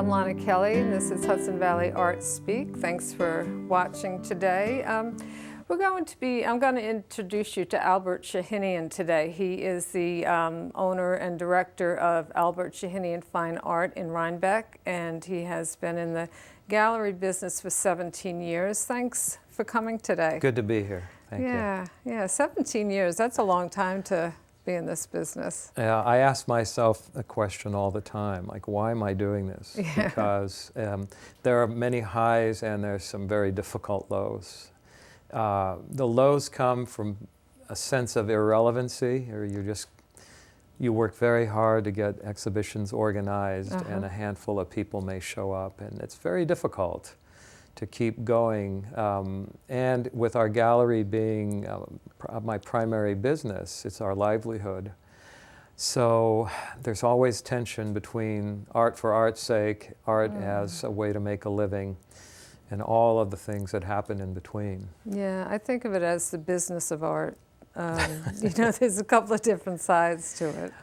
Lonna Kelly, and this is Hudson Valley Art Speak. Thanks for watching today. I'm going to introduce you to Albert Shahinian today. He is the owner and director of Albert Shahinian Fine Art in Rhinebeck, and he has been in the gallery business for 17 years. Thanks for coming today. Good to be here. Thank you. Yeah, 17 years. That's a long time to be in this business. Yeah, I ask myself a question all the time, like, why am I doing this? Yeah. Because there are many highs and there's some very difficult lows. The lows come from a sense of irrelevancy, or you work very hard to get exhibitions organized, and a handful of people may show up, and it's very difficult to keep going. And with our gallery being my primary business, it's our livelihood. So there's always tension between art for art's sake, art as a way to make a living, and all of the things that happen in between. Yeah, I think of it as the business of art. There's a couple of different sides to it.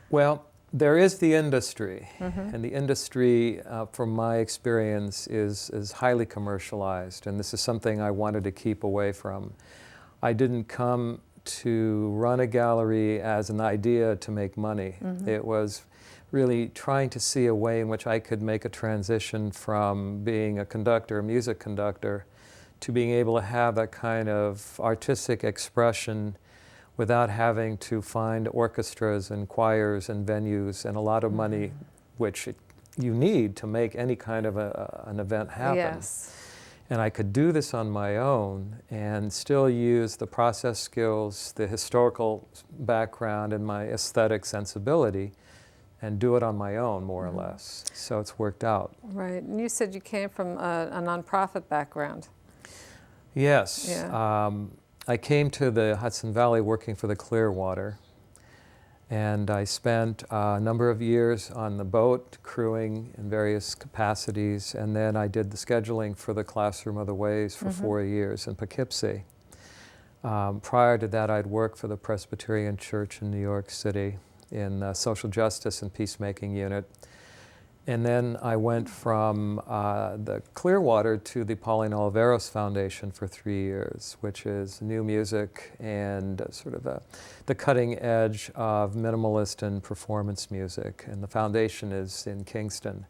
Well, there is the industry, and the industry, from my experience, is highly commercialized, and this is something I wanted to keep away from. I didn't come to run a gallery as an idea to make money. It was really trying to see a way in which I could make a transition from being a conductor, a music conductor, to being able to have that kind of artistic expression without having to find orchestras and choirs and venues and a lot of money, which you need to make any kind of an event happen. Yes. And I could do this on my own and still use the process skills, the historical background, and my aesthetic sensibility, and do it on my own, more or less. So it's worked out. Right, and you said you came from a nonprofit background. Yes. Yeah. I came to the Hudson Valley working for the Clearwater, and I spent a number of years on the boat, crewing in various capacities, and then I did the scheduling for the Classroom of the Ways for 4 years in Poughkeepsie. Prior to that, I'd worked for the Presbyterian Church in New York City in the Social Justice and Peacemaking Unit. And then I went from the Clearwater to the Pauline Oliveros Foundation for 3 years, which is new music and sort of the cutting edge of minimalist and performance music. And the foundation is in Kingston.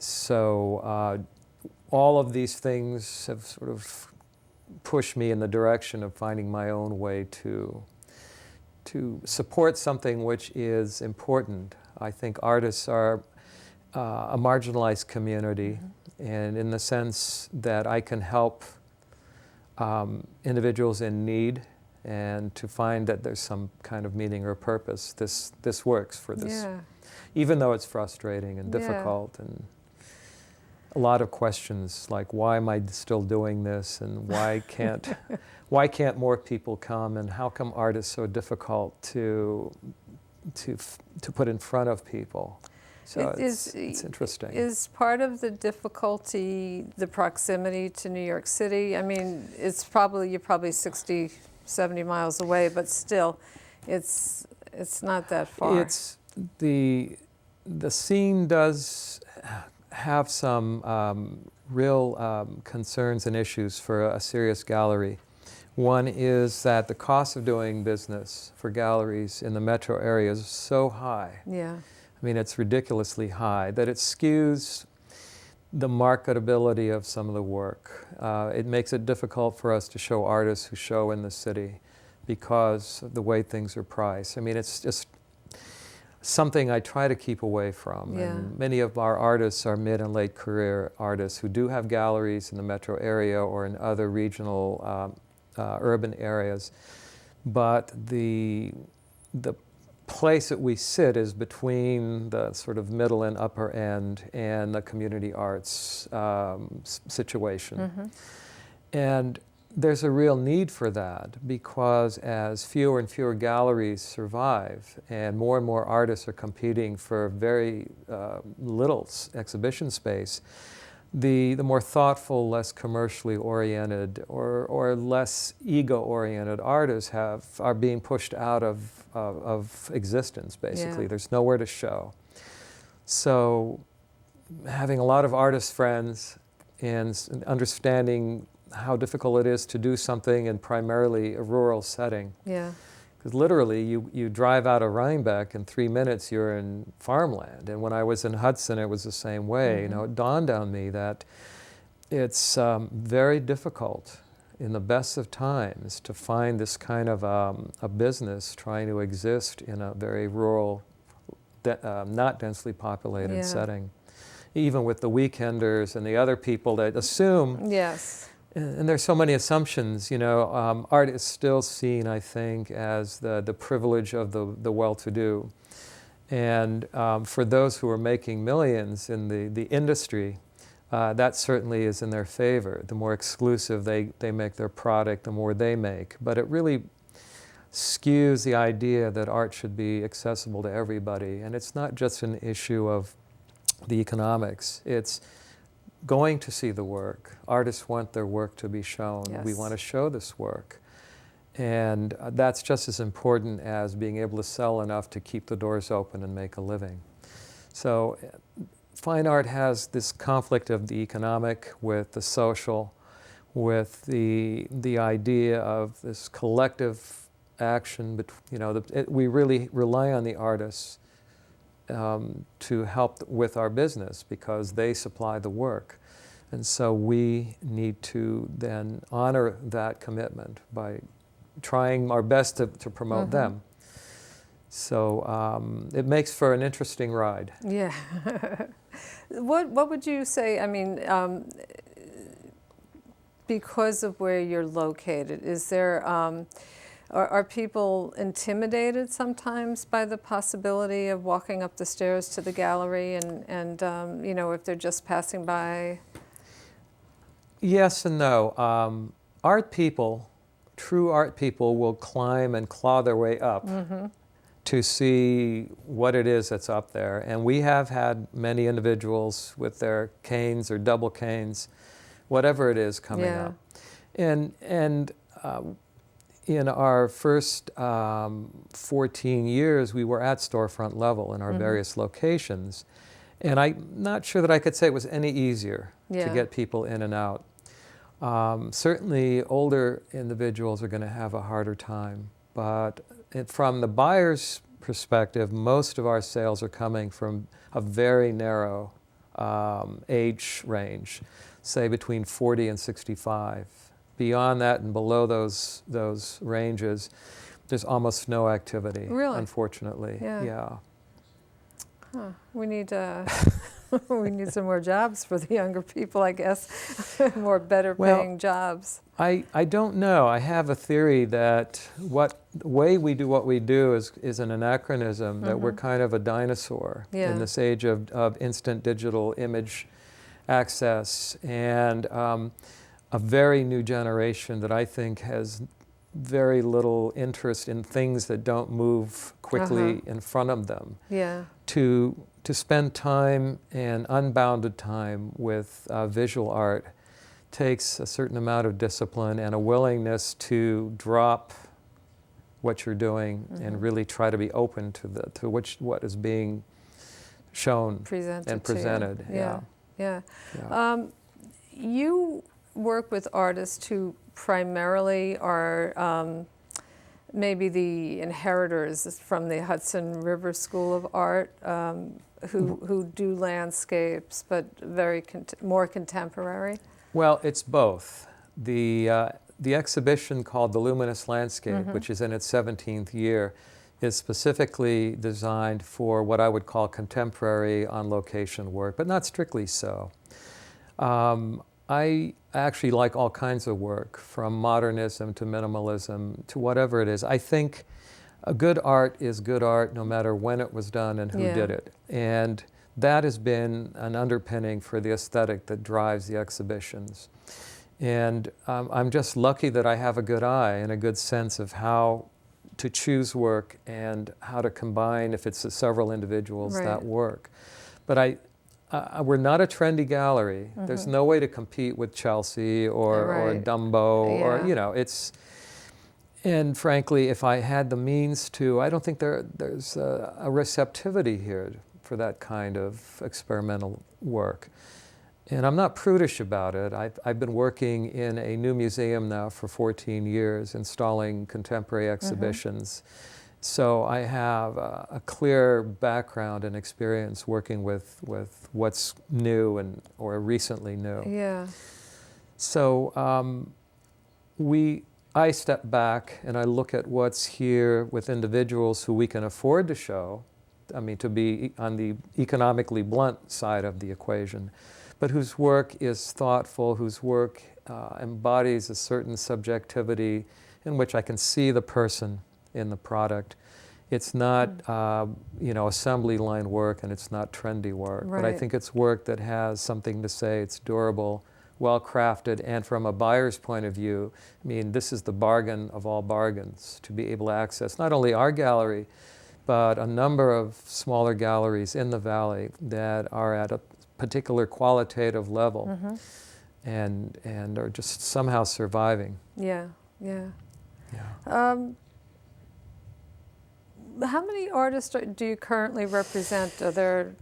So all of these things have sort of pushed me in the direction of finding my own way to support something which is important. I think artists are a marginalized community, and in the sense that I can help individuals in need and to find that there's some kind of meaning or purpose. This works for this, even though it's frustrating and difficult, and a lot of questions like, why am I still doing this, and why can't more people come, and how come art is so difficult to put in front of people? So it's interesting. Is part of the difficulty the proximity to New York City? I mean, you're probably 60, 70 miles away, but still, it's not that far. It's the scene does have some real concerns and issues for a serious gallery. One is that the cost of doing business for galleries in the metro area is so high. Yeah. I mean, it's ridiculously high, that it skews the marketability of some of the work. It makes it difficult for us to show artists who show in the city because of the way things are priced. I mean, it's just something I try to keep away from. Yeah. And many of our artists are mid and late career artists who do have galleries in the metro area or in other regional urban areas. But the place that we sit is between the sort of middle and upper end and the community arts situation. And there's a real need for that, because as fewer and fewer galleries survive and more artists are competing for very little exhibition space, the more thoughtful, less commercially oriented or less ego-oriented artists are being pushed out of existence, basically. Yeah. There's nowhere to show. So having a lot of artist friends and understanding how difficult it is to do something in primarily a rural setting. Yeah. Because literally, you drive out of Rhinebeck, in 3 minutes you're in farmland. And when I was in Hudson, it was the same way. You know, it dawned on me that it's very difficult in the best of times to find this kind of a business trying to exist in a very rural, not densely populated setting. Even with the weekenders and the other people that assume. Yes. And there's so many assumptions, you know. Art is still seen, I think, as the privilege of the well-to-do. And for those who are making millions in the industry, that certainly is in their favor. The more exclusive they make their product, the more they make. But it really skews the idea that art should be accessible to everybody. And it's not just an issue of the economics. It's going to see the work. Artists want their work to be shown. Yes. We want to show this work. And that's just as important as being able to sell enough to keep the doors open and make a living. So fine art has this conflict of the economic with the social, with the idea of this collective action. You know, we really rely on the artists to help with our business because they supply the work. And so we need to then honor that commitment by trying our best to promote them. So it makes for an interesting ride. Yeah. What would you say, I mean, because of where you're located, is there, are people intimidated sometimes by the possibility of walking up the stairs to the gallery and you know, if they're just passing by? Yes and no. Art people, true art people, will climb and claw their way up to see what it is that's up there. And we have had many individuals with their canes or double canes, whatever it is, coming up. And in our first 14 years, we were at storefront level in our various locations. And I'm not sure that I could say it was any easier to get people in and out. Certainly, older individuals are going to have a harder time. But from the buyer's perspective, most of our sales are coming from a very narrow age range, say between 40 and 65. Beyond that and below those ranges, there's almost no activity, unfortunately. Yeah. Huh. We need we need some more jobs for the younger people, I guess. More better paying jobs. I don't know. I have a theory that the way we do what we do is an anachronism, that we're kind of a dinosaur in this age of instant digital image access, and a very new generation that I think has very little interest in things that don't move quickly in front of them. Yeah. To spend time and unbounded time with visual art takes a certain amount of discipline and a willingness to drop what you're doing and really try to be open to what is being shown and presented. Yeah. You work with artists who primarily are maybe the inheritors from the Hudson River School of Art, who do landscapes, but more contemporary? Well, it's both. The exhibition called The Luminous Landscape, which is in its 17th year, is specifically designed for what I would call contemporary on-location work, but not strictly so. I actually like all kinds of work, from modernism to minimalism to whatever it is. I think a good art is good art no matter when it was done and who did it. And that has been an underpinning for the aesthetic that drives the exhibitions. And I'm just lucky that I have a good eye and a good sense of how to choose work and how to combine, if it's several individuals, that work. But we're not a trendy gallery. There's no way to compete with Chelsea or Dumbo or, you know, it's, and frankly, if I had the means to, I don't think there's a receptivity here for that kind of experimental work. And I'm not prudish about it. I've been working in a new museum now for 14 years, installing contemporary exhibitions. So I have a clear background and experience working with what's new or recently new. Yeah. So I step back and I look at what's here with individuals who we can afford to show, I mean, to be on the economically blunt side of the equation, but whose work is thoughtful, whose work embodies a certain subjectivity in which I can see the person in the product. It's not, assembly line work, and it's not trendy work, but I think it's work that has something to say. It's durable, well crafted, and from a buyer's point of view, I mean, this is the bargain of all bargains, to be able to access not only our gallery, but a number of smaller galleries in the valley that are at a particular qualitative level and are just somehow surviving. Yeah. How many artists do you currently represent? Are there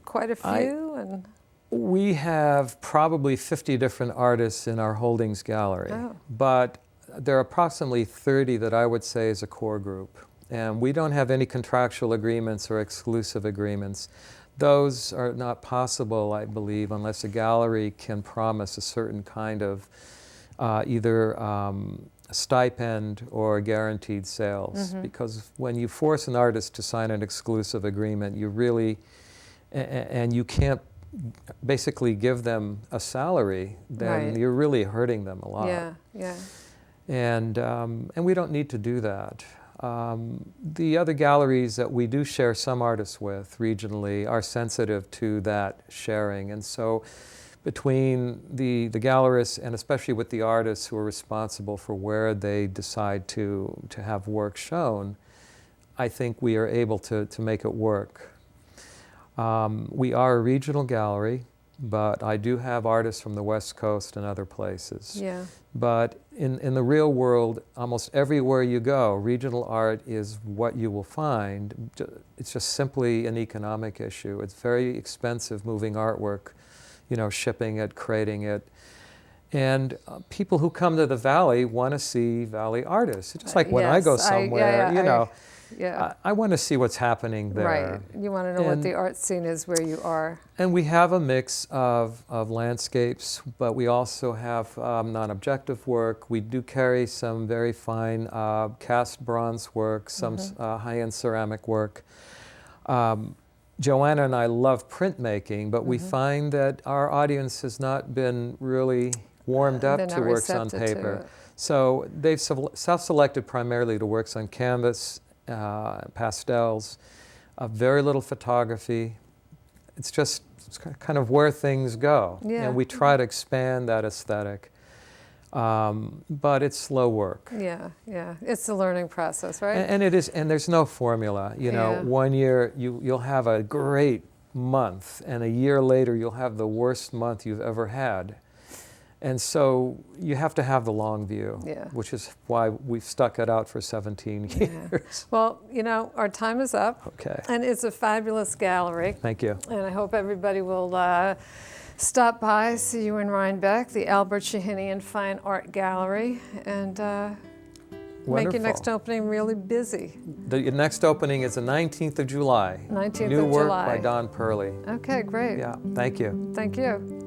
quite a few? We have probably 50 different artists in our holdings gallery, but there are approximately 30 that I would say is a core group. And we don't have any contractual agreements or exclusive agreements. Those are not possible, I believe, unless a gallery can promise a certain kind of either stipend or guaranteed sales. Because when you force an artist to sign an exclusive agreement, you really, and you can't basically give them a salary, then you're really hurting them a lot. Yeah. And we don't need to do that. The other galleries that we do share some artists with regionally are sensitive to that sharing. And so between the gallerists and especially with the artists who are responsible for where they decide to have work shown, I think we are able to make it work. We are a regional gallery, but I do have artists from the West Coast and other places. Yeah. But in the real world, almost everywhere you go, regional art is what you will find. It's just simply an economic issue. It's very expensive moving artwork, shipping it, crating it. And people who come to the Valley want to see Valley artists. It's just like when I go somewhere, I want to see what's happening there. Right. You want to know what the art scene is where you are. And we have a mix of landscapes, but we also have non-objective work. We do carry some very fine cast bronze work, some high-end ceramic work. Joanna and I love printmaking, but we find that our audience has not been really warmed up to works on paper. So they've self-selected primarily to works on canvas, pastels, very little photography. It's kind of where things go. Yeah. And we try to expand that aesthetic. But it's slow work. Yeah. It's a learning process, right? And it is, and there's no formula. 1 year you'll have a great month, and a year later you'll have the worst month you've ever had. And so you have to have the long view, which is why we've stuck it out for 17 years. Yeah. Well, our time is up. Okay. And it's a fabulous gallery. Thank you. And I hope everybody will stop by, see you in Rhinebeck, the Albert Shahinian Fine Art Gallery, and make your next opening really busy. The next opening is the 19th of July. 19th New of work July. by Don Purley. Okay, great. Yeah, thank you. Thank you.